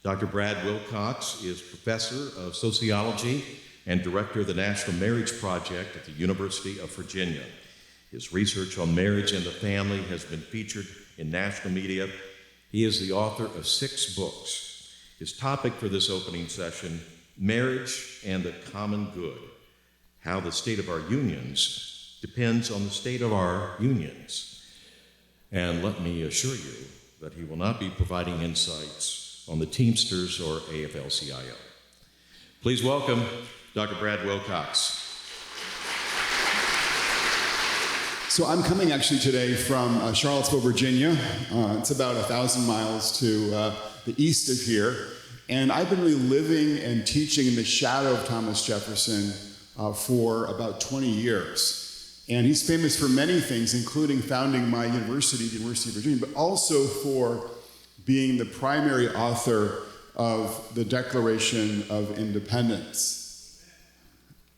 Dr. Brad Wilcox is professor of sociology and director of the National Marriage Project at the University of Virginia. His research on marriage and the family has been featured in national media. He is the author of 6 books. His topic for this opening session, Marriage and the Common Good, How the State of Our Unions Depends on the State of Our Unions. And let me assure you that he will not be providing insights on the Teamsters or AFL-CIO. Please welcome Dr. Brad Wilcox. So I'm coming actually today from Charlottesville, Virginia. It's about 1,000 miles to the east of here. And I've been really living and teaching in the shadow of Thomas Jefferson for about 20 years. And he's famous for many things, including founding my university, the University of Virginia, but also for being the primary author of the Declaration of Independence.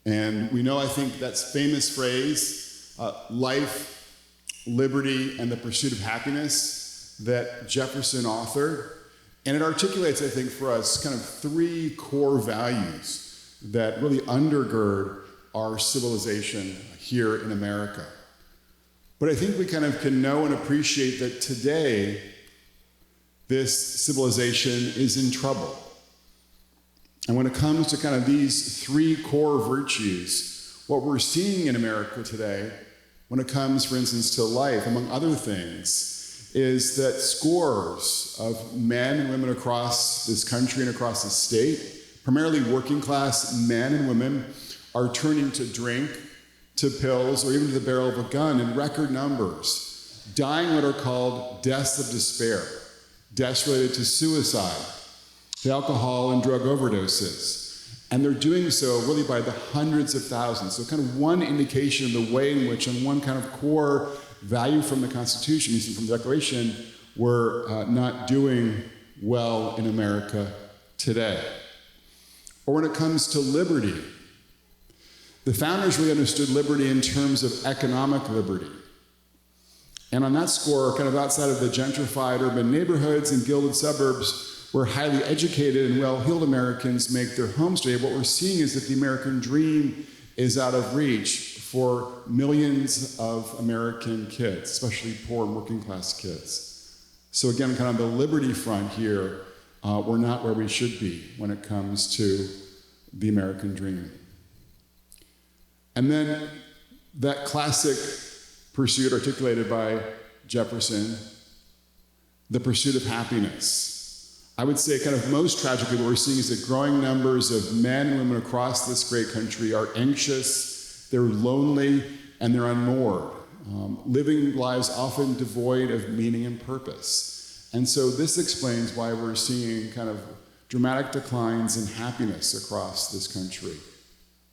And we know, I think, that's famous phrase, life, liberty, and the pursuit of happiness that Jefferson authored. And it articulates, I think, for us kind of 3 core values that really undergird our civilization here in America. But I think we kind of can know and appreciate that today, this civilization is in trouble. And when it comes to kind of these 3 core virtues, what we're seeing in America today, when it comes, for instance, to life, among other things, is that scores of men and women across this country and across the state, primarily working class men and women, are turning to drink, to pills, or even to the barrel of a gun in record numbers, dying what are called deaths of despair, deaths related to suicide, to alcohol and drug overdoses. And they're doing so really by the hundreds of thousands. So kind of one indication of the way in which, on one kind of core value from the Constitution, from the Declaration, we're not doing well in America today. Or when it comes to liberty, the founders really understood liberty in terms of economic liberty. And on that score, kind of outside of the gentrified urban neighborhoods and gilded suburbs, where highly educated and well-heeled Americans make their homes today, what we're seeing is that the American dream is out of reach for millions of American kids, especially poor and working class kids. So again, kind of the liberty front here, we're not where we should be when it comes to the American dream. And then that classic pursuit articulated by Jefferson, the pursuit of happiness. I would say kind of most tragically what we're seeing is that growing numbers of men and women across this great country are anxious, they're lonely, and they're unmoored, living lives often devoid of meaning and purpose. And so this explains why we're seeing kind of dramatic declines in happiness across this country.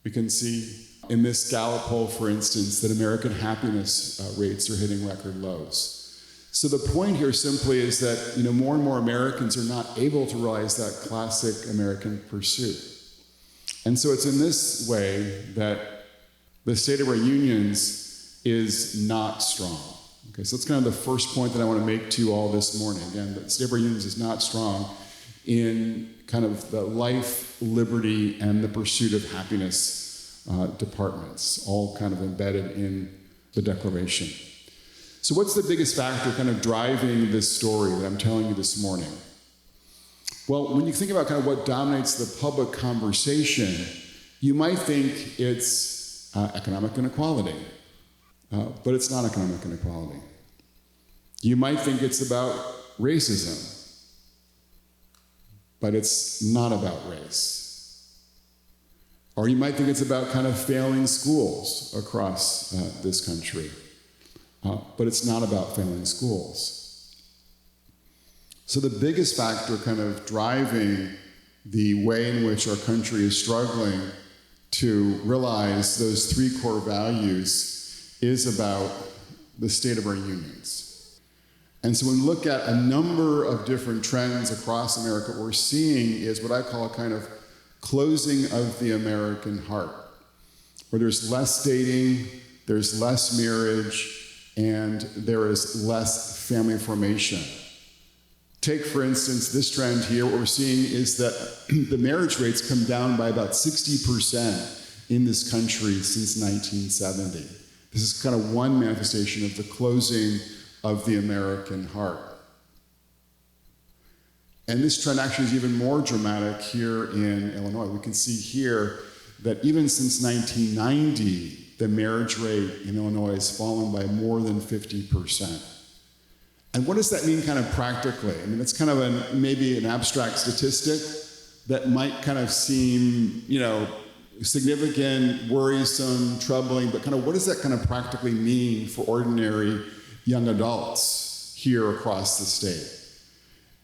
We can see in this Gallup poll, for instance, that American happiness rates are hitting record lows. So the point here simply is that more and more Americans are not able to realize that classic American pursuit. And so it's in this way that the state of our unions is not strong. Okay, so that's kind of the first point that I want to make to you all this morning. Again, the state of our unions is not strong in kind of the life, liberty, and the pursuit of happiness departments, all kind of embedded in the Declaration. So what's the biggest factor kind of driving this story that I'm telling you this morning? Well, when you think about kind of what dominates the public conversation, you might think it's economic inequality, but it's not economic inequality. You might think it's about racism, but it's not about race. Or you might think it's about kind of failing schools across this country. But it's not about failing schools. So the biggest factor kind of driving the way in which our country is struggling to realize those 3 core values is about the state of our unions. And so when we look at a number of different trends across America, what we're seeing is what I call a kind of closing of the American heart, where there's less dating, there's less marriage, and there is less family formation. Take, for instance, this trend here. What we're seeing is that the marriage rates come down by about 60% in this country since 1970. This is kind of one manifestation of the closing of the American heart. And this trend actually is even more dramatic here in Illinois. We can see here that even since 1990, the marriage rate in Illinois has fallen by more than 50%. And what does that mean kind of practically? I mean, it's kind of maybe an abstract statistic that might kind of seem, significant, worrisome, troubling, but kind of what does that kind of practically mean for ordinary young adults here across the state?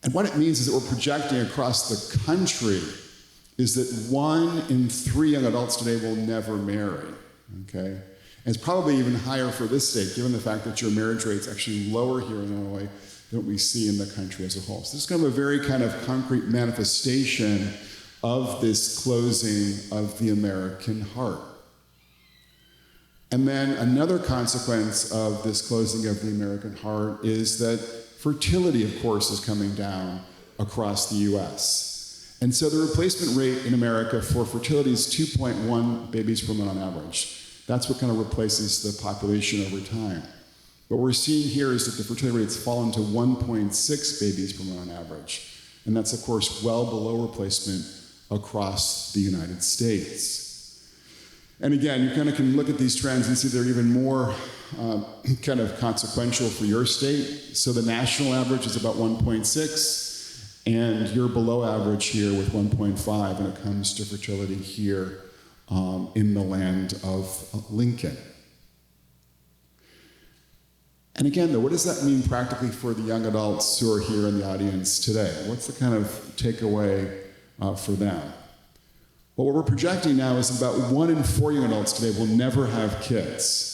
And what it means is that we're projecting across the country is that 1 in 3 young adults today will never marry, okay? And it's probably even higher for this state, given the fact that your marriage rate's actually lower here in Illinois than what we see in the country as a whole. So this is kind of a very kind of concrete manifestation of this closing of the American heart. And then another consequence of this closing of the American heart is that fertility, of course, is coming down across the US. And so the replacement rate in America for fertility is 2.1 babies per month on average. That's what kind of replaces the population over time. What we're seeing here is that the fertility rate's fallen to 1.6 babies per month on average. And that's, of course, well below replacement across the United States. And again, you kind of can look at these trends and see they're even more kind of consequential for your state. So the national average is about 1.6, and you're below average here with 1.5 when it comes to fertility here in the land of Lincoln. And again, though, what does that mean practically for the young adults who are here in the audience today? What's the kind of takeaway for them? Well, what we're projecting now is about 1 in 4 young adults today will never have kids.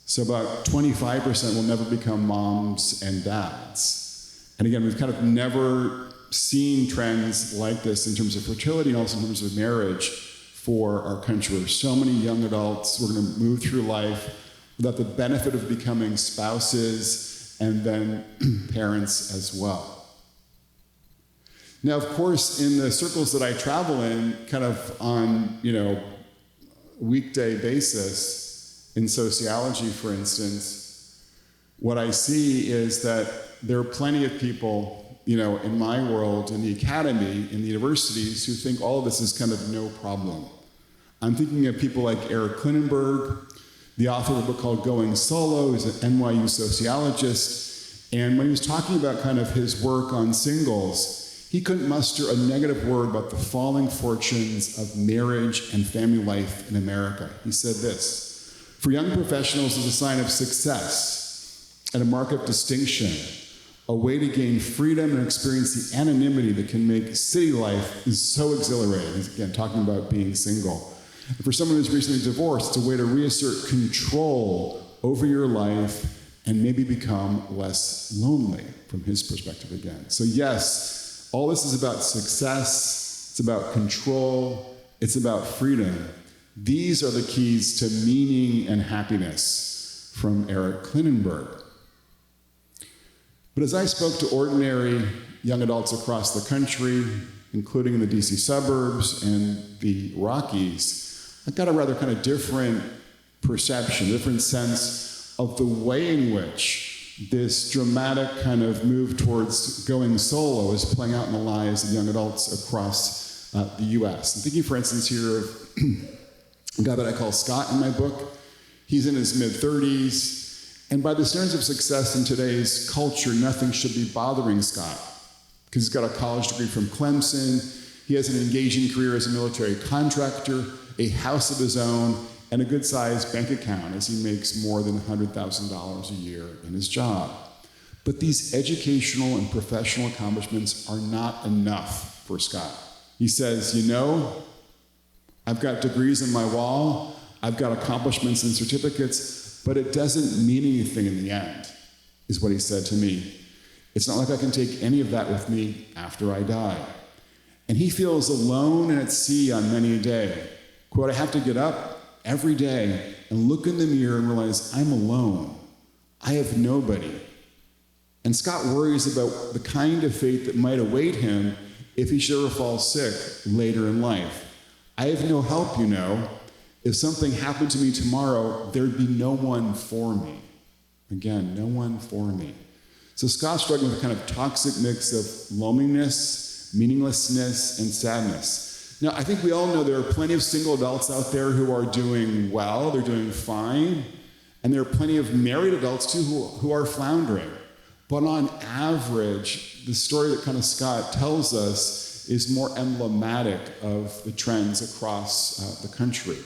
So about 25% will never become moms and dads. And again, we've kind of never seen trends like this in terms of fertility and also in terms of marriage for our country. There's so many young adults who are going to move through life without the benefit of becoming spouses and then parents as well. Now, of course, in the circles that I travel in, kind of on, weekday basis, in sociology, for instance, what I see is that there are plenty of people, in my world, in the academy, in the universities, who think all of this is kind of no problem. I'm thinking of people like Eric Klinenberg, the author of a book called Going Solo. He's an NYU sociologist. And when he was talking about kind of his work on singles, he couldn't muster a negative word about the falling fortunes of marriage and family life in America. He said this: for young professionals, it's a sign of success and a mark of distinction, a way to gain freedom and experience the anonymity that can make city life is so exhilarating. He's again talking about being single. And for someone who's recently divorced, it's a way to reassert control over your life and maybe become less lonely from his perspective again. So yes, all this is about success, it's about control, it's about freedom. These are the keys to meaning and happiness from Eric Klinenberg. But as I spoke to ordinary young adults across the country, including in the DC suburbs and the Rockies, I got a rather kind of different perception, different sense of the way in which this dramatic kind of move towards going solo is playing out in the lives of young adults across the US. I'm thinking, for instance, here of a guy that I call Scott in my book. He's in his mid-30s, and by the standards of success in today's culture, nothing should be bothering Scott, because he's got a college degree from Clemson, he has an engaging career as a military contractor, a house of his own, and a good-sized bank account as he makes more than $100,000 a year in his job. But these educational and professional accomplishments are not enough for Scott. He says, I've got degrees on my wall, I've got accomplishments and certificates, but it doesn't mean anything in the end, is what he said to me. It's not like I can take any of that with me after I die. And he feels alone and at sea on many a day. Quote, I have to get up every day and look in the mirror and realize I'm alone. I have nobody. And Scott worries about the kind of fate that might await him if he should ever fall sick later in life. I have no help, you know. If something happened to me tomorrow, there'd be no one for me. Again, no one for me. So Scott's struggling with a kind of toxic mix of loneliness, meaninglessness, and sadness. Now, I think we all know there are plenty of single adults out there who are doing well, they're doing fine, and there are plenty of married adults too who are floundering. But on average, the story that kind of Scott tells us is more emblematic of the trends across the country.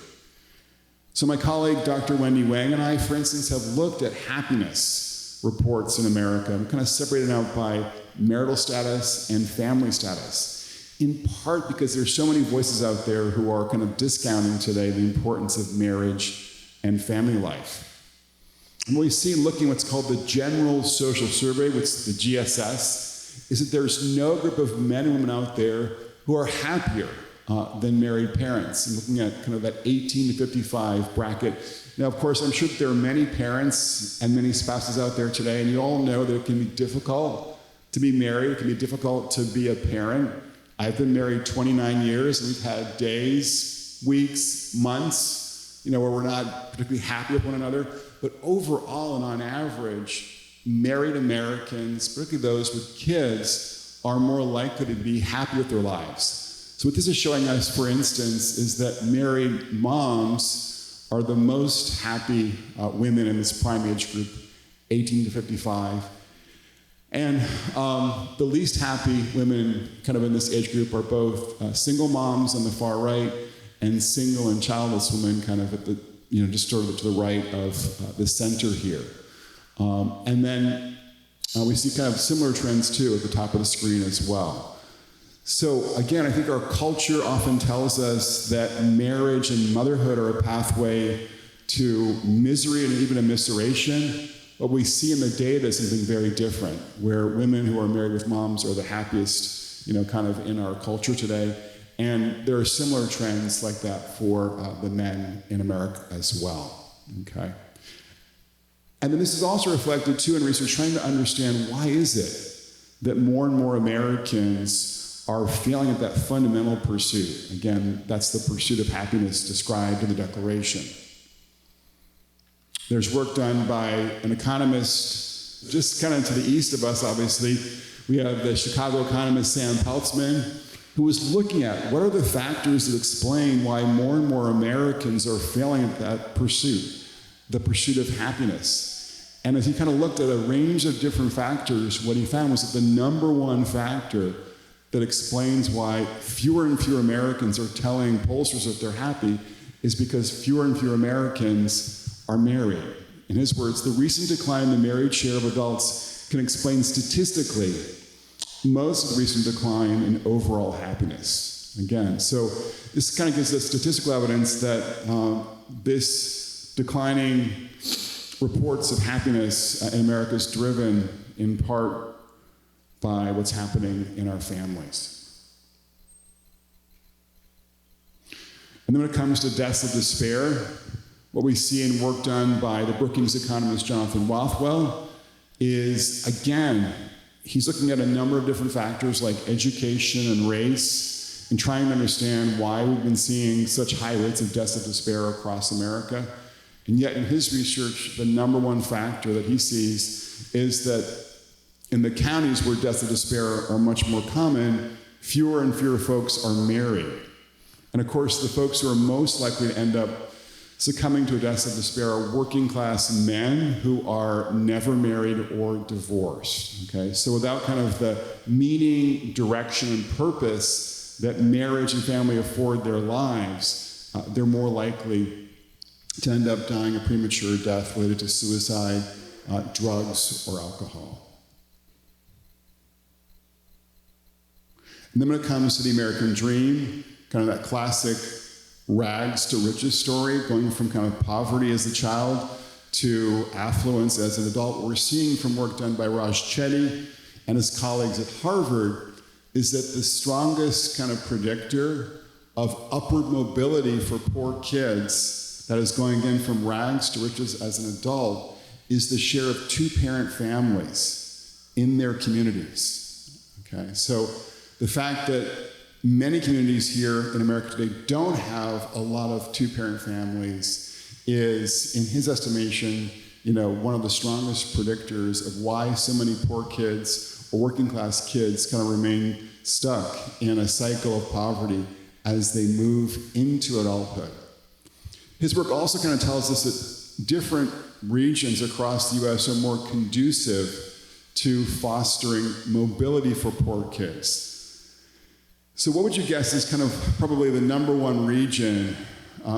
So my colleague, Dr. Wendy Wang, and I, for instance, have looked at happiness reports in America and kind of separated out by marital status and family status, in part because there's so many voices out there who are kind of discounting today the importance of marriage and family life. And what we see looking at what's called the General Social Survey, which is the GSS, is that there's no group of men and women out there who are happier than married parents. And looking at kind of that 18 to 55 bracket. Now, of course, I'm sure that there are many parents and many spouses out there today, and you all know that it can be difficult to be married. It can be difficult to be a parent. I've been married 29 years, and we've had days, weeks, months, where we're not particularly happy with one another. But overall and on average, married Americans, particularly those with kids, are more likely to be happy with their lives. So what this is showing us, for instance, is that married moms are the most happy women in this prime age group, 18 to 55. And the least happy women kind of in this age group are both single moms on the far right and single and childless women kind of at the, just sort of to the right of the center here. And then we see kind of similar trends too at the top of the screen as well. So again, I think our culture often tells us that marriage and motherhood are a pathway to misery and even immiseration. What we see in the data is something very different, where women who are married with moms are the happiest, kind of in our culture today. And there are similar trends like that for the men in America as well, okay? And then this is also reflected too in research trying to understand why is it that more and more Americans are failing at that fundamental pursuit. Again, that's the pursuit of happiness described in the Declaration. There's work done by an economist just kind of to the east of us, obviously. We have the Chicago economist Sam Peltzman, who was looking at what are the factors that explain why more and more Americans are failing at that pursuit, the pursuit of happiness. And as he kind of looked at a range of different factors, what he found was that the number one factor that explains why fewer and fewer Americans are telling pollsters that they're happy is because fewer and fewer Americans are married. In his words, the recent decline in the married share of adults can explain statistically most of the recent decline in overall happiness. Again, so this kind of gives us statistical evidence that this declining reports of happiness in America is driven in part by what's happening in our families. And then when it comes to deaths of despair, what we see in work done by the Brookings economist Jonathan Rothwell is, again, he's looking at a number of different factors like education and race and trying to understand why we've been seeing such high rates of deaths of despair across America. And yet in his research, the number one factor that he sees is that in the counties where deaths of despair are much more common, fewer and fewer folks are married. And of course, the folks who are most likely to end up succumbing to a death of despair are working class men who are never married or divorced, okay? So without kind of the meaning, direction, and purpose that marriage and family afford their lives, they're more likely to end up dying a premature death related to suicide, drugs, or alcohol. And then when it comes to the American dream, kind of that classic rags to riches story, going from kind of poverty as a child to affluence as an adult, what we're seeing from work done by Raj Chetty and his colleagues at Harvard is that the strongest kind of predictor of upward mobility for poor kids, that is going again from rags to riches as an adult, is the share of two-parent families. in their communities. Okay, so the fact that many communities here in America today don't have a lot of two-parent families is, in his estimation, one of the strongest predictors of why so many poor kids or working class kids kind of remain stuck in a cycle of poverty as they move into adulthood. His work also kind of tells us that different regions across the US are more conducive to fostering mobility for poor kids. So what would you guess is kind of probably the number one region,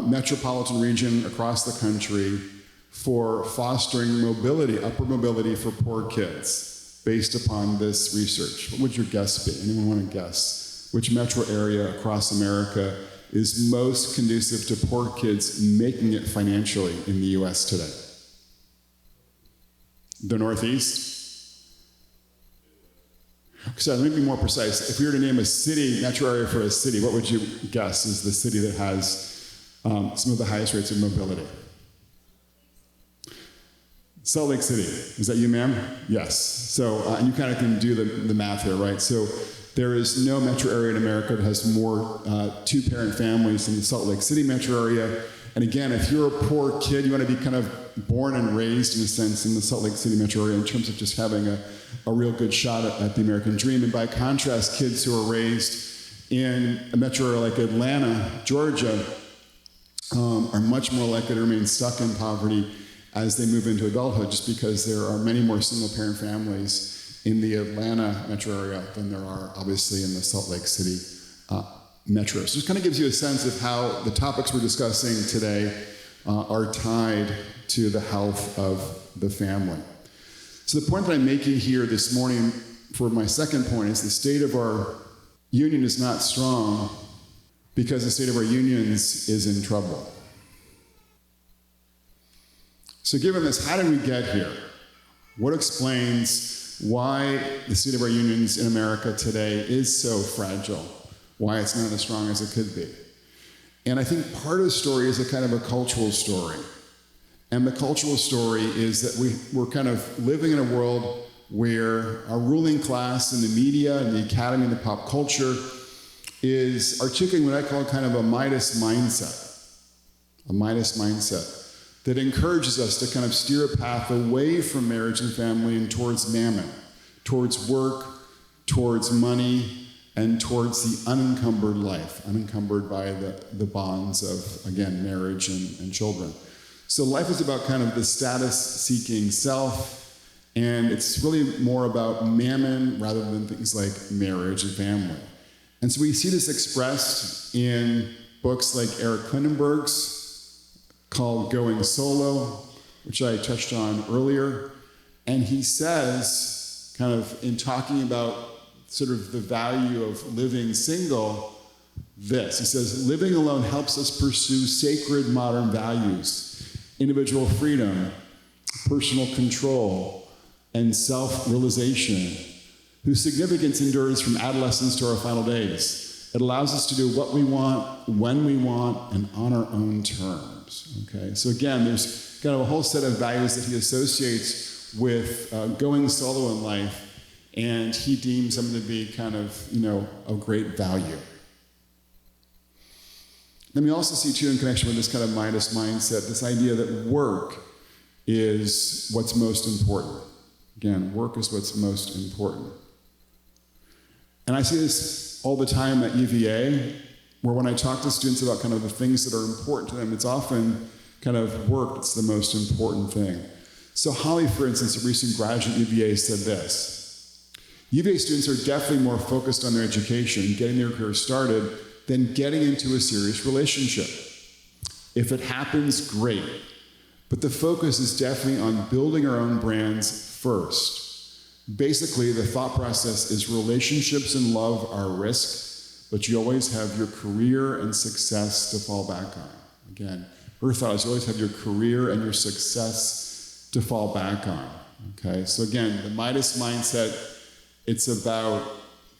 metropolitan region across the country for fostering mobility, upward mobility for poor kids based upon this research? What would your guess be? Anyone want to guess which metro area across America is most conducive to poor kids making it financially in the US today? The Northeast? So let me be more precise. If we were to name a city, metro area for a city, what would you guess is the city that has some of the highest rates of mobility? Salt Lake City. Is that you, ma'am? Yes. So, and you kind of can do the math here, right? So there is no metro area in America that has more two-parent families than the Salt Lake City metro area. And again, if you're a poor kid, you want to be kind of born and raised, in a sense, in the Salt Lake City metro area in terms of just having a real good shot at the American dream. And by contrast, kids who are raised in a metro area like Atlanta, Georgia, are much more likely to remain stuck in poverty as they move into adulthood, just because there are many more single-parent families in the Atlanta metro area than there are, obviously, in the Salt Lake City metro. So it kind of gives you a sense of how the topics we're discussing today are tied to the health of the family. So the point that I'm making here this morning for my second point is the state of our union is not strong because the state of our unions is in trouble. So given this, how did we get here? What explains why the state of our unions in America today is so fragile? Why it's not as strong as it could be? And I think part of the story is a kind of a cultural story. And the cultural story is that we're kind of living in a world where our ruling class in the media and the academy and the pop culture is articulating what I call kind of a Midas mindset. A Midas mindset that encourages us to kind of steer a path away from marriage and family and towards mammon, towards work, towards money, and towards the unencumbered life, unencumbered by the bonds of, again, marriage and children. So life is about kind of the status-seeking self, and it's really more about mammon rather than things like marriage and family. And so we see this expressed in books like Eric Klinenberg's, called Going Solo, which I touched on earlier. And he says, kind of in talking about sort of the value of living single, this. He says, living alone helps us pursue sacred modern values, individual freedom, personal control, and self-realization, whose significance endures from adolescence to our final days. It allows us to do what we want, when we want, and on our own terms. Okay, so again, there's kind of a whole set of values that he associates with going solo in life, and he deems them to be kind of, of great value. Then we also see, too, in connection with this kind of Midas mindset, this idea that work is what's most important. Again, work is what's most important. And I see this all the time at UVA, where when I talk to students about kind of the things that are important to them, it's often kind of work that's the most important thing. So Holly, for instance, a recent graduate at UVA, said this: UVA students are definitely more focused on their education, getting their career started, than getting into a serious relationship. If it happens, great. But the focus is definitely on building our own brands first. Basically, the thought process is relationships and love are a risk, but you always have your career and success to fall back on. Again, her thought is you always have your career and your success to fall back on. Okay, so again, the Midas mindset, it's about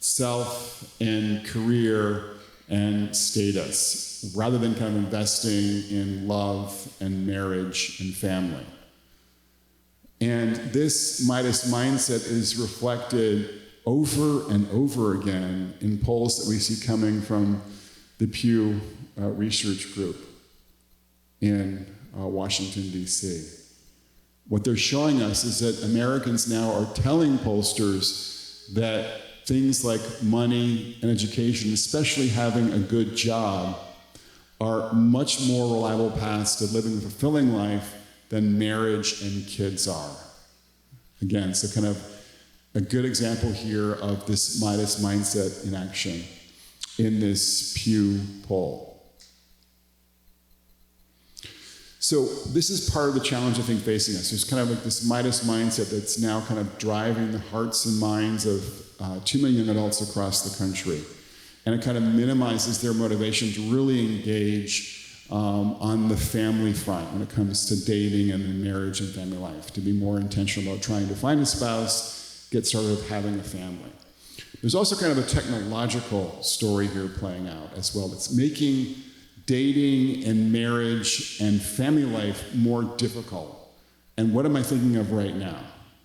self and career and status, rather than kind of investing in love and marriage and family. And this Midas mindset is reflected over and over again in polls that we see coming from the Pew Research Group in Washington, D.C. What they're showing us is that Americans now are telling pollsters that things like money and education, especially having a good job, are much more reliable paths to living a fulfilling life than marriage and kids are. Again, so kind of a good example here of this Midas mindset in action in this Pew poll. So this is part of the challenge, I think, facing us. There's kind of like this Midas mindset that's now kind of driving the hearts and minds of 2 million young adults across the country. And it kind of minimizes their motivation to really engage on the family front when it comes to dating and marriage and family life, to be more intentional about trying to find a spouse, get started with having a family. There's also kind of a technological story here playing out as well that's making dating and marriage and family life more difficult. And what am I thinking of right now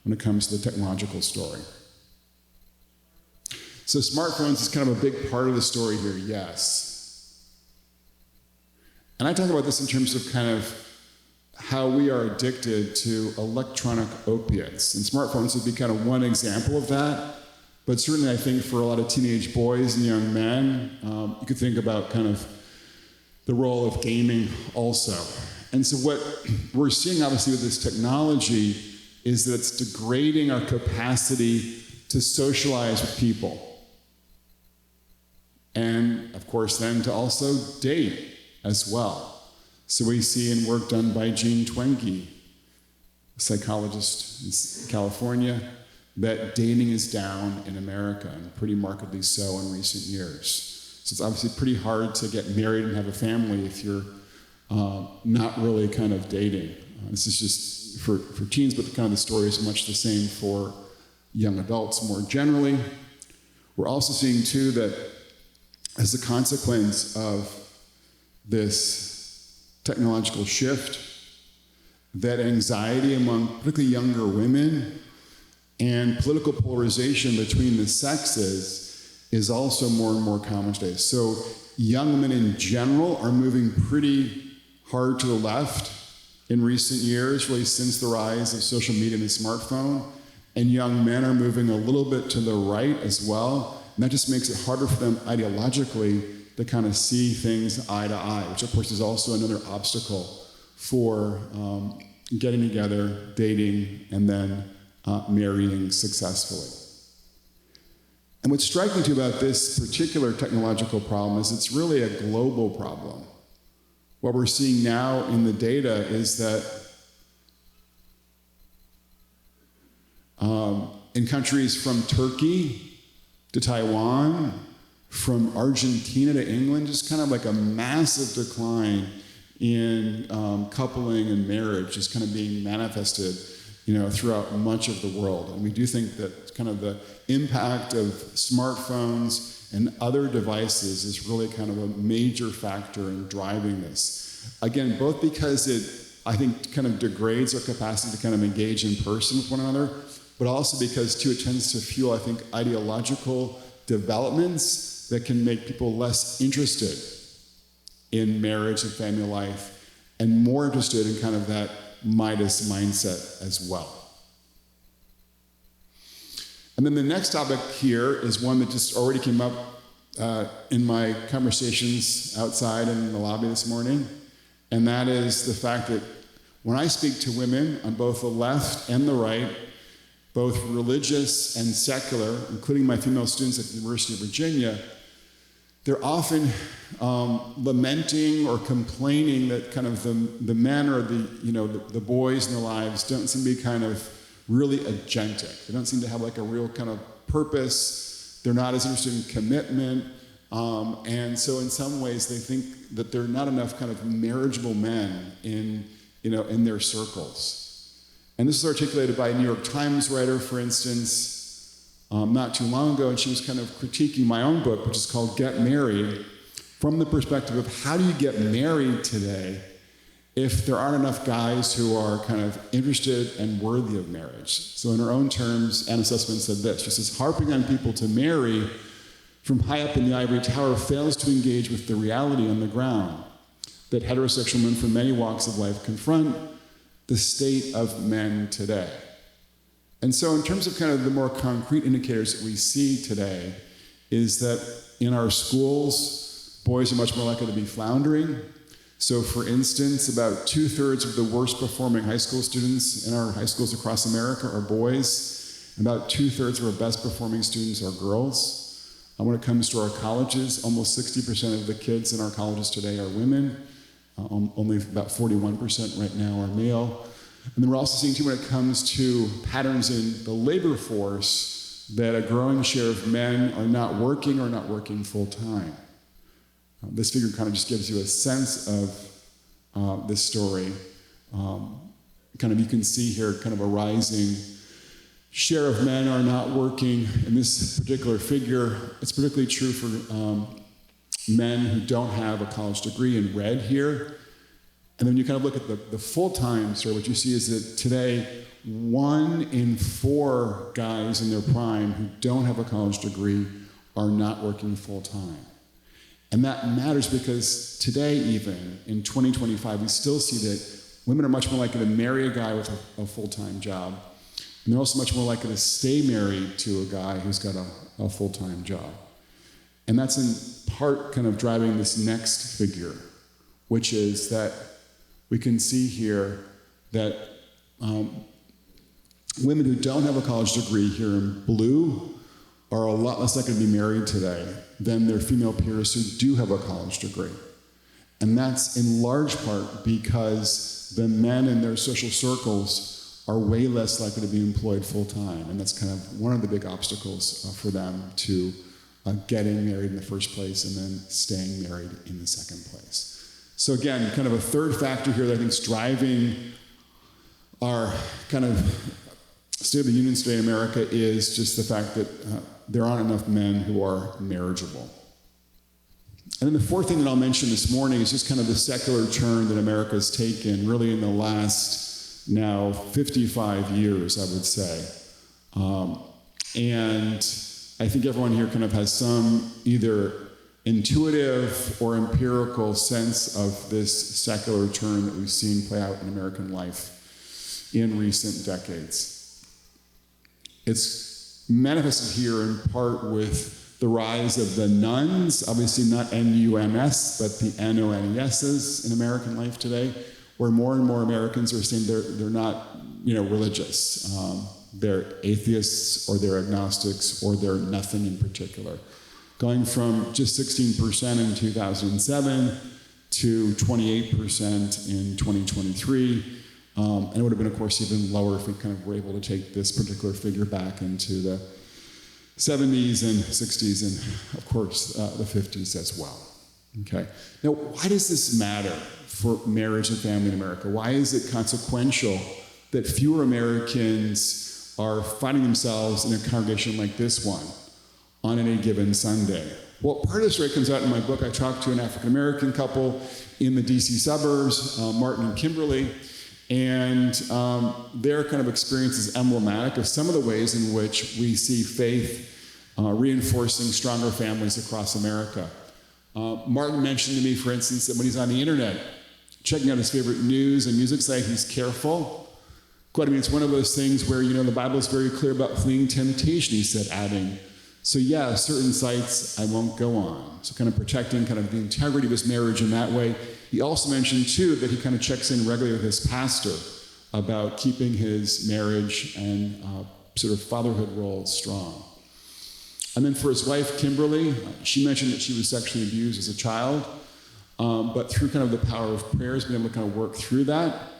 when it comes to the technological story? So smartphones is kind of a big part of the story here, yes. And I talk about this in terms of kind of how we are addicted to electronic opiates. And smartphones would be kind of one example of that. But certainly I think for a lot of teenage boys and young men, you could think about kind of the role of gaming also. And so what we're seeing obviously with this technology is that it's degrading our capacity to socialize with people. And of course then to also date as well. So we see in work done by Jean Twenge, a psychologist in California, that dating is down in America, and pretty markedly so in recent years. So it's obviously pretty hard to get married and have a family if you're not really kind of dating. This is just for teens, but kind of the story is much the same for young adults more generally. We're also seeing too that as a consequence of this technological shift, that anxiety among particularly younger women and political polarization between the sexes is also more and more common today. So young women in general are moving pretty hard to the left in recent years, really since the rise of social media and the smartphone. And young men are moving a little bit to the right as well. And that just makes it harder for them ideologically to kind of see things eye to eye, which of course is also another obstacle for getting together, dating, and then marrying successfully. And what's striking too about this particular technological problem is it's really a global problem. What we're seeing now in the data is that in countries from Turkey to Taiwan, from Argentina to England, just kind of like a massive decline in coupling and marriage is kind of being manifested, throughout much of the world. And we do think that kind of the impact of smartphones and other devices is really kind of a major factor in driving this. Again, both because it, I think, kind of degrades our capacity to kind of engage in person with one another, but also because, too, it tends to fuel, I think, ideological developments that can make people less interested in marriage and family life and more interested in kind of that Midas mindset as well. And then the next topic here is one that just already came up in my conversations outside and in the lobby this morning, and that is the fact that when I speak to women on both the left and the right, both religious and secular, including my female students at the University of Virginia, they're often lamenting or complaining that kind of the men or the boys in their lives don't seem to be kind of really agentic. They don't seem to have like a real kind of purpose. They're not as interested in commitment. And so in some ways they think that there are not enough kind of marriageable men in their circles. And this was articulated by a New York Times writer, for instance, not too long ago, and she was kind of critiquing my own book, which is called Get Married, from the perspective of how do you get married today if there aren't enough guys who are kind of interested and worthy of marriage. So in her own terms, Anna Sussman said this. She says, harping on people to marry from high up in the ivory tower fails to engage with the reality on the ground that heterosexual men from many walks of life confront the state of men today. And so in terms of kind of the more concrete indicators that we see today is that in our schools, boys are much more likely to be floundering. So for instance, about 2/3 of the worst performing high school students in our high schools across America are boys. About 2/3 of our best performing students are girls. When it comes to our colleges, almost 60% of the kids in our colleges today are women. Only about 41% right now are male. And then we're also seeing too, when it comes to patterns in the labor force, that a growing share of men are not working or not working full time. This figure kind of just gives you a sense of this story. Kind of you can see here kind of a rising share of men are not working in this particular figure. It's particularly true for men who don't have a college degree in red here. And then when you kind of look at the full-time story, what you see is that today, 1 in 4 guys in their prime who don't have a college degree are not working full-time. And that matters because today, even in 2025, we still see that women are much more likely to marry a guy with a full-time job. And they're also much more likely to stay married to a guy who's got a full-time job. And that's in part kind of driving this next figure, which is that we can see here that women who don't have a college degree here in blue are a lot less likely to be married today than their female peers who do have a college degree. And that's in large part because the men in their social circles are way less likely to be employed full-time. And that's kind of one of the big obstacles for them to getting married in the first place and then staying married in the second place. So again, kind of a third factor here that I think is driving our kind of State of the Union today in America is just the fact that there aren't enough men who are marriageable. And then the fourth thing that I'll mention this morning is just kind of the secular turn that America has taken really in the last now 55 years, I would say. And I think everyone here kind of has some either intuitive or empirical sense of this secular turn that we've seen play out in American life in recent decades. It's manifested here in part with the rise of the nuns, obviously not N-U-N-S, but the N-O-N-E-S's in American life today, where more and more Americans are saying they're not, religious. They're atheists, or they're agnostics, or they're nothing in particular. Going from just 16% in 2007 to 28% in 2023. And it would have been, of course, even lower if we kind of were able to take this particular figure back into the 70s and 60s and, of course, the 50s as well. Okay. Now, why does this matter for marriage and family in America? Why is it consequential that fewer Americans are finding themselves in a congregation like this one on any given Sunday? Well, part of the story comes out in my book. I talked to an African-American couple in the DC suburbs, Martin and Kimberly, and their kind of experience is emblematic of some of the ways in which we see faith reinforcing stronger families across America. Martin mentioned to me, for instance, that when he's on the internet, checking out his favorite news and music site, he's careful. Quite, it's one of those things where, the Bible is very clear about fleeing temptation, he said, adding, so yeah, certain sites I won't go on. So kind of protecting kind of the integrity of his marriage in that way. He also mentioned, too, that he kind of checks in regularly with his pastor about keeping his marriage and sort of fatherhood role strong. And then for his wife, Kimberly, she mentioned that she was sexually abused as a child, but through kind of the power of prayer, has been able to kind of work through that.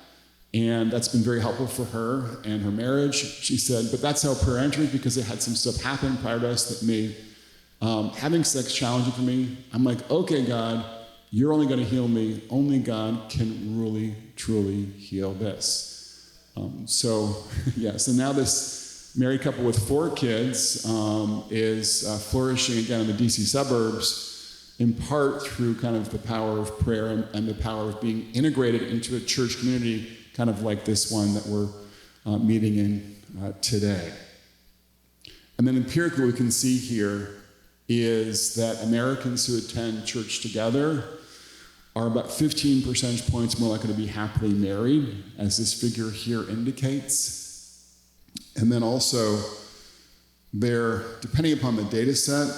And that's been very helpful for her and her marriage. She said, but that's how prayer enters, because it had some stuff happen prior to us that made having sex challenging for me. I'm like, okay, God, you're only going to heal me. Only God can really, truly heal this. So now this married couple with 4 kids is flourishing again in the DC suburbs. in part through kind of the power of prayer and the power of being integrated into a church community, kind of like this one that we're meeting in today. And then empirically, what we can see here is that Americans who attend church together are about 15 percentage points more likely to be happily married, as this figure here indicates. And then also, they're, depending upon the data set,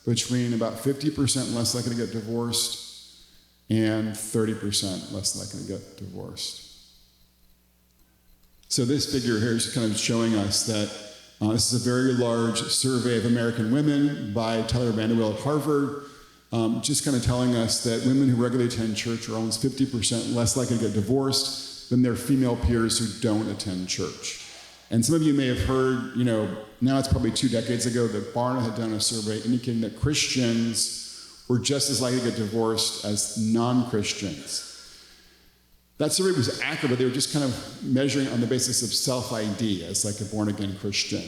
between about 50% less likely to get divorced and 30% less likely to get divorced. So this figure here is kind of showing us that this is a very large survey of American women by Tyler Vanderweel at Harvard, just kind of telling us that women who regularly attend church are almost 50% less likely to get divorced than their female peers who don't attend church. And some of you may have heard, now it's probably 2 decades ago, that Barna had done a survey indicating that Christians were just as likely to get divorced as non-Christians. That survey was accurate, but they were just kind of measuring on the basis of self-ID as like a born-again Christian.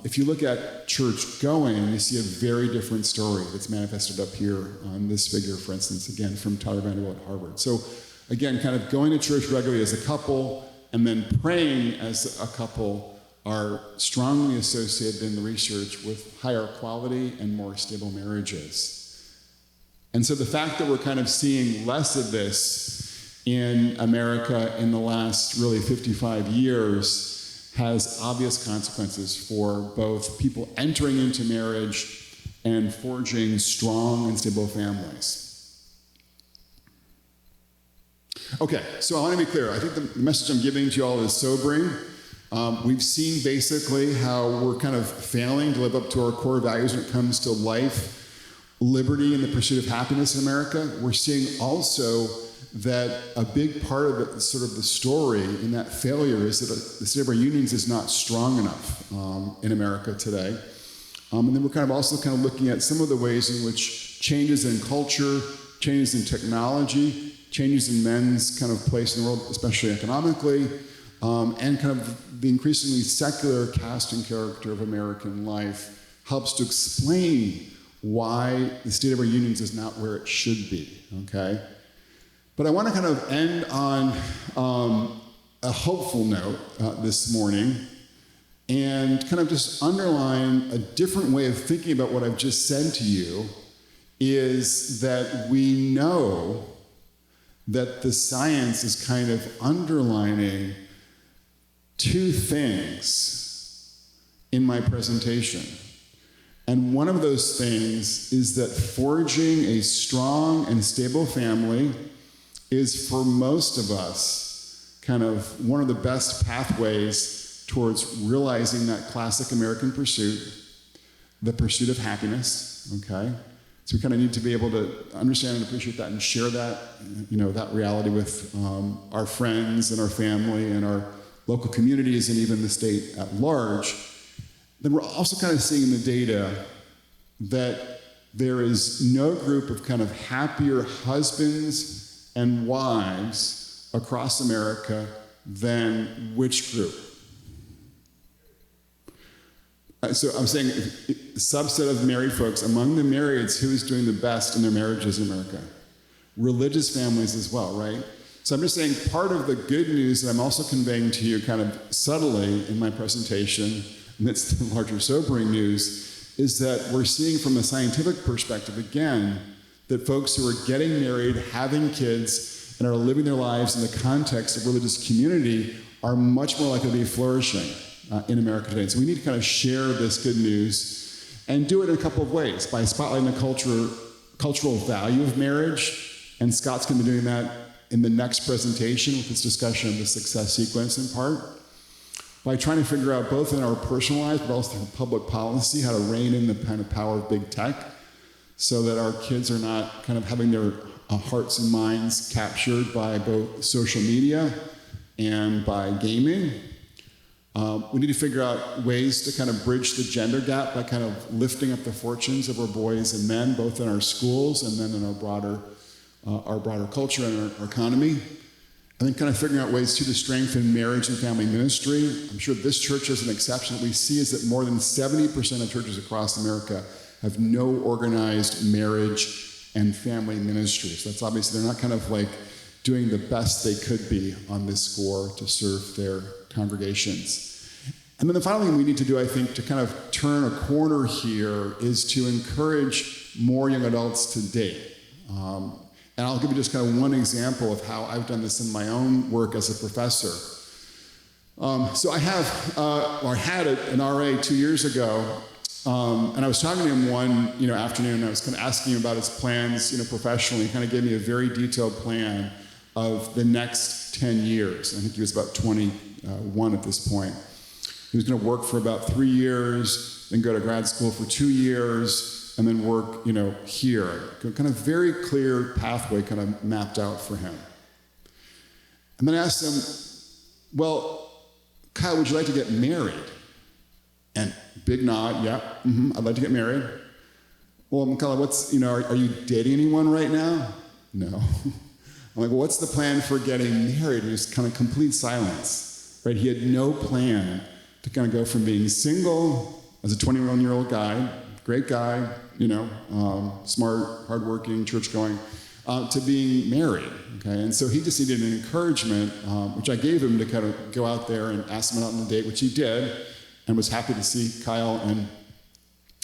If you look at church going, you see a very different story that's manifested up here on this figure, for instance, again, from Tyler Vanderweel at Harvard. So again, kind of going to church regularly as a couple and then praying as a couple are strongly associated in the research with higher quality and more stable marriages. And so the fact that we're kind of seeing less of this in America in the last really 55 years has obvious consequences for both people entering into marriage and forging strong and stable families. Okay, so I want to be clear. I think the message I'm giving to you all is sobering. We've seen basically how we're kind of failing to live up to our core values when it comes to life, liberty, and the pursuit of happiness in America. We're seeing also that a big part of it, sort of the story in that failure, is that the state of our unions is not strong enough in America today. And then we're kind of also kind of looking at some of the ways in which changes in culture, changes in technology, changes in men's kind of place in the world, especially economically, and kind of the increasingly secular cast and character of American life helps to explain why the state of our unions is not where it should be, okay? But I want to kind of end on a hopeful note this morning and kind of just underline a different way of thinking about what I've just said to you, is that we know that the science is kind of underlining 2 things in my presentation. And one of those things is that forging a strong and stable family is, for most of us, kind of one of the best pathways towards realizing that classic American pursuit, the pursuit of happiness, okay? So we kind of need to be able to understand and appreciate that and share that, that reality with our friends and our family and our local communities and even the state at large. Then we're also kind of seeing in the data that there is no group of kind of happier husbands and wives across America than which group? So I'm saying a subset of married folks, among the marrieds, who is doing the best in their marriages in America? Religious families as well, right? So I'm just saying part of the good news that I'm also conveying to you kind of subtly in my presentation, amidst the larger sobering news, is that we're seeing from a scientific perspective, again, that folks who are getting married, having kids, and are living their lives in the context of religious community are much more likely to be flourishing in America today. So we need to kind of share this good news and do it in a couple of ways, by spotlighting the cultural value of marriage, and Scott's going to be doing that in the next presentation with this discussion of the success sequence in part, by trying to figure out both in our personal lives but also in public policy how to rein in the kind of power of big tech, so that our kids are not kind of having their hearts and minds captured by both social media and by gaming. We need to figure out ways to kind of bridge the gender gap by kind of lifting up the fortunes of our boys and men, both in our schools and then in our broader culture and our economy. And then kind of figuring out ways to strengthen marriage and family ministry. I'm sure this church is an exception. What we see is that more than 70% of churches across America have no organized marriage and family ministries. That's obviously, they're not kind of like doing the best they could be on this score to serve their congregations. And then the final thing we need to do, I think, to kind of turn a corner here is to encourage more young adults to date. And I'll give you just kind of one example of how I've done this in my own work as a professor. So I had an RA 2 years ago, and I was talking to him one afternoon, and I was kind of asking him about his plans professionally. He kind of gave me a very detailed plan of the next 10 years. I think he was about 21 at this point. He was going to work for about 3 years, then go to grad school for 2 years, and then work, here. Kind of very clear pathway kind of mapped out for him. And then I asked him, well, Kyle, would you like to get married? And big nod, yeah, I'd like to get married. Well, Kyle, are you dating anyone right now? No. I'm like, well, what's the plan for getting married? And just kind of complete silence, right? He had no plan to kind of go from being single as a 21-year-old guy, great guy, smart, hardworking, church-going, to being married, okay? And so he just needed an encouragement, which I gave him to kind of go out there and ask him out on a date, which he did, and was happy to see Kyle and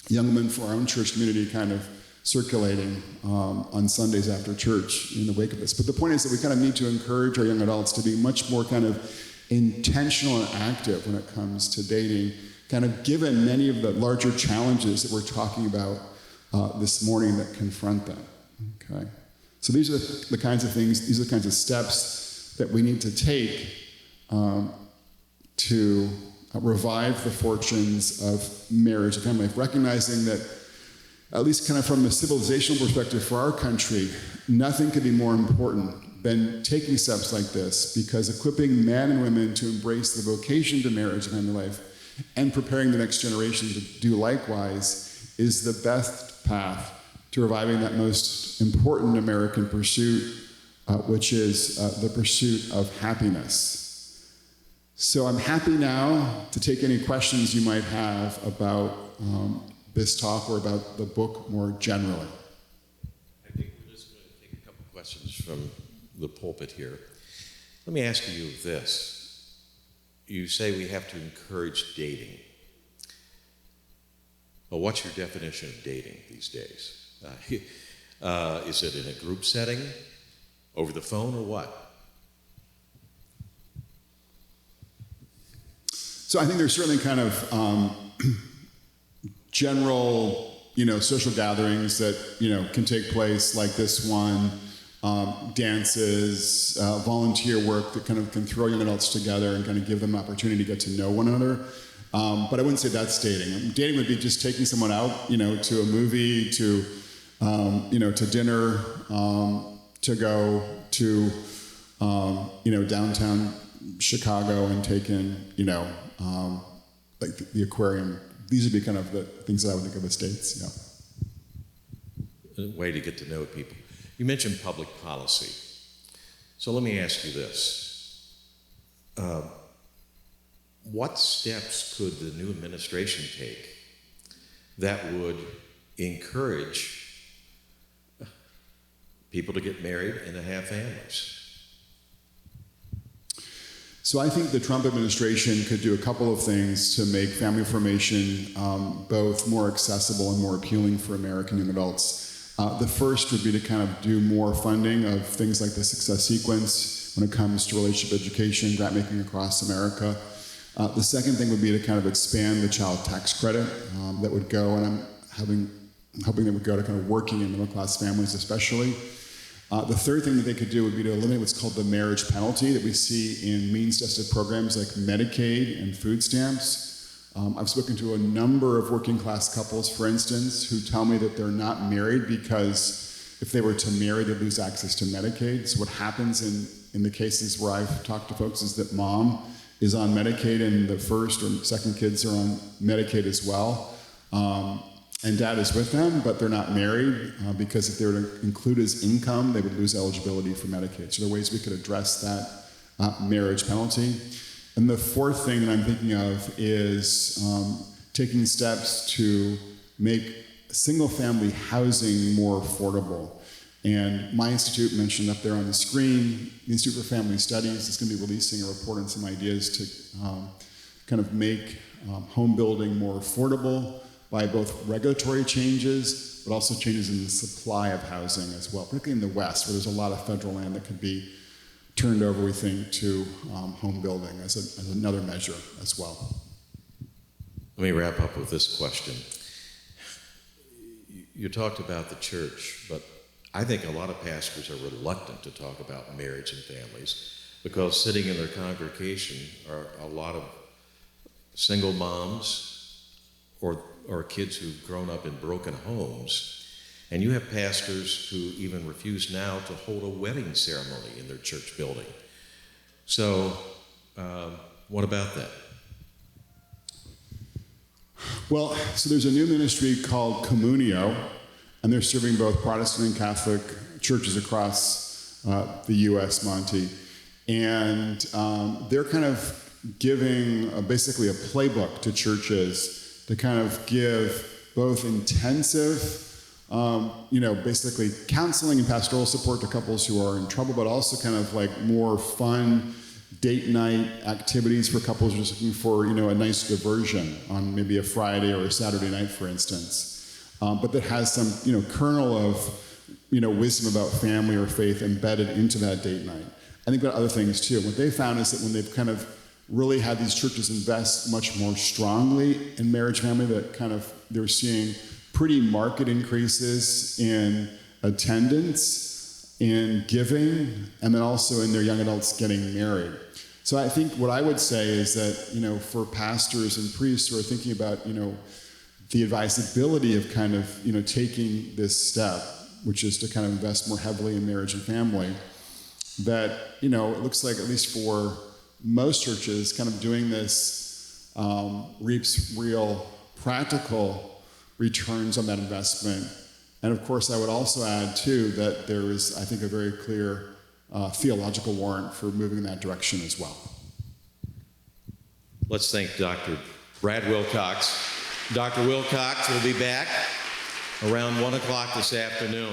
young women from our own church community kind of circulating on Sundays after church in the wake of this. But the point is that we kind of need to encourage our young adults to be much more kind of intentional and active when it comes to dating, kind of given many of the larger challenges that we're talking about this morning that confront them, okay? So these are the kinds of things, these are the kinds of steps that we need to take to revive the fortunes of marriage and family life, recognizing that, at least kind of from a civilizational perspective for our country, nothing could be more important than taking steps like this, because equipping men and women to embrace the vocation to marriage and family life and preparing the next generation to do likewise is the best path to reviving that most important American pursuit, which is the pursuit of happiness. So I'm happy now to take any questions you might have about this talk or about the book more generally. I think we're just going to take a couple questions from the pulpit here. Let me ask you this. You say we have to encourage dating. Well, what's your definition of dating these days? Is it in a group setting, over the phone, or what? So I think there's certainly kind of general, social gatherings that, can take place like this one, dances, volunteer work that kind of can throw young adults together and kind of give them an opportunity to get to know one another. But I wouldn't say that's dating. Dating would be just taking someone out, to a movie, to dinner, to go to, downtown Chicago and take in, like the aquarium. These would be kind of the things that I would think of as dates, A way to get to know people. You mentioned public policy. So let me ask you this. What steps could the new administration take that would encourage people to get married and to have families? So I think the Trump administration could do a couple of things to make family formation both more accessible and more appealing for American young adults. The first would be to kind of do more funding of things like the Success Sequence when it comes to relationship education, grant making across America. The second thing would be to kind of expand the child tax credit that would go, and I'm hoping that would go to kind of working and middle class families especially. The third thing that they could do would be to eliminate what's called the marriage penalty that we see in means-tested programs like Medicaid and food stamps. I've spoken to a number of working-class couples, for instance, who tell me that they're not married because if they were to marry, they'd lose access to Medicaid. So what happens in the cases where I've talked to folks is that mom is on Medicaid and the first or second kids are on Medicaid as well. And dad is with them, but they're not married because if they were to include his income, they would lose eligibility for Medicaid. So there are ways we could address that marriage penalty. And the fourth thing that I'm thinking of is taking steps to make single-family housing more affordable. And my institute, mentioned up there on the screen, the Institute for Family Studies, is going to be releasing a report on some ideas to kind of make home building more affordable by both regulatory changes, but also changes in the supply of housing as well, particularly in the West, where there's a lot of federal land that could be turned over, we think, to home building as another measure as well. Let me wrap up with this question. You talked about the church, but I think a lot of pastors are reluctant to talk about marriage and families because sitting in their congregation are a lot of single moms or kids who've grown up in broken homes. And you have pastors who even refuse now to hold a wedding ceremony in their church building. So, what about that? Well, so there's a new ministry called Communio, and they're serving both Protestant and Catholic churches across the U.S., Monty. And they're kind of giving basically a playbook to churches to kind of give both intensive basically counseling and pastoral support to couples who are in trouble, but also kind of like more fun date night activities for couples just looking for, a nice diversion on maybe a Friday or a Saturday night, for instance. But that has some, kernel of, wisdom about family or faith embedded into that date night. I think about other things too. What they found is that when they've kind of really had these churches invest much more strongly in marriage family, that kind of they're seeing pretty marked increases in attendance, in giving, and then also in their young adults getting married. So I think what I would say is that, for pastors and priests who are thinking about, the advisability of kind of, taking this step, which is to kind of invest more heavily in marriage and family, that, it looks like at least for most churches, kind of doing this reaps real practical returns on that investment. And of course, I would also add too that there is, I think, a very clear theological warrant for moving in that direction as well. Let's thank Dr. Brad Wilcox. Dr. Wilcox will be back around 1 o'clock this afternoon.